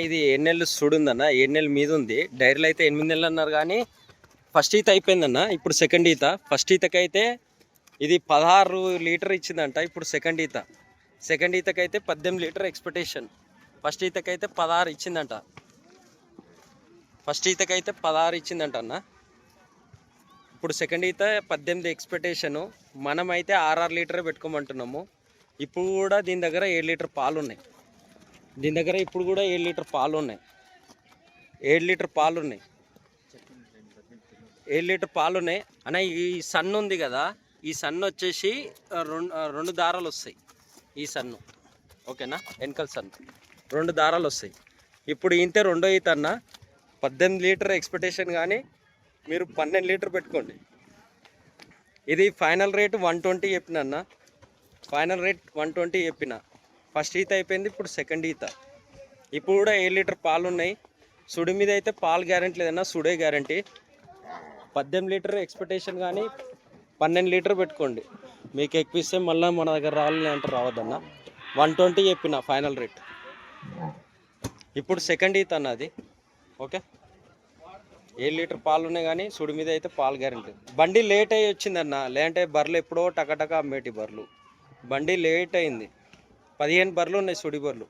ఇది 7 నెలలు సుడుందన్న, 7 నెలల మీద ఉంది. డైరీలో అయితే 8 నెలలు అన్నారు కానీ ఫస్ట్ ఈత అయిపోయిందన్న. ఇప్పుడు సెకండ్ ఈత. ఫస్ట్ ఈతకైతే ఇది 16 లీటర్ ఇచ్చిందంట. ఇప్పుడు సెకండ్ ఈతకైతే 18 లీటర్ ఎక్స్పెక్టేషన్. ఫస్ట్ ఈతకైతే 16 ఇచ్చిందంట. అన్న. ఇప్పుడు సెకండ్ ఈత 18 ఎక్స్పెక్టేషను. మనమైతే 6 లీటరే పెట్టుకోమంటున్నాము. ఇప్పుడు కూడా దీని దగ్గర 7 లీటర్ పాలు ఉన్నాయి. ఇప్పుడు కూడా 7 లీటర్ పాలు ఉన్నాయి. 7 లీటర్ పాలు ఉన్నాయి అన్న. ఈ సన్ ఉంది కదా, ఈ సన్ వచ్చేసి రెండు దారాలు వస్తాయి. ఈ సన్ను ఓకేనా, వెనకల సన్ 2 దారాలు వస్తాయి. ఇప్పుడు ఇంతే రెండో ఈత అన్న. 18 లీటర్ ఎక్స్పెక్టేషన్ కానీ మీరు 12 లీటర్ పెట్టుకోండి. ఇది ఫైనల్ రేట్ 120 చెప్పిన అన్న. ఫైనల్ రేట్ 120 చెప్పిన. ఫస్ట్ ఈత అయిపోయింది. ఇప్పుడు సెకండ్ ఈత. ఇప్పుడు కూడా 7 లీటర్ పాలు ఉన్నాయి. సుడి మీద అయితే పాలు గ్యారెంటీ లేదన్నా, సుడే గ్యారంటీ. 18 లీటర్ ఎక్స్పెక్టేషన్ కానీ 12 లీటర్ పెట్టుకోండి. మీకు ఎక్కువ ఇస్తే మళ్ళీ మన దగ్గర రావాలని అంటే రావద్దన్న. 120 చెప్పిన ఫైనల్ రేట్. ఇప్పుడు సెకండ్ ఈత అన్న అది. ఓకే, 7 లీటర్ పాలు ఉన్నాయి కానీ సుడి మీద అయితే పాలు గ్యారెంటీ. బండి లేట్ అయ్యి వచ్చిందన్న, లేదంటే బర్రెలు ఎప్పుడో టకటక అమ్మేటి బర్రెలు. బండి లేట్ అయింది. 15 బర్రెలు ఉన్నాయి, సుడి బర్రెలు.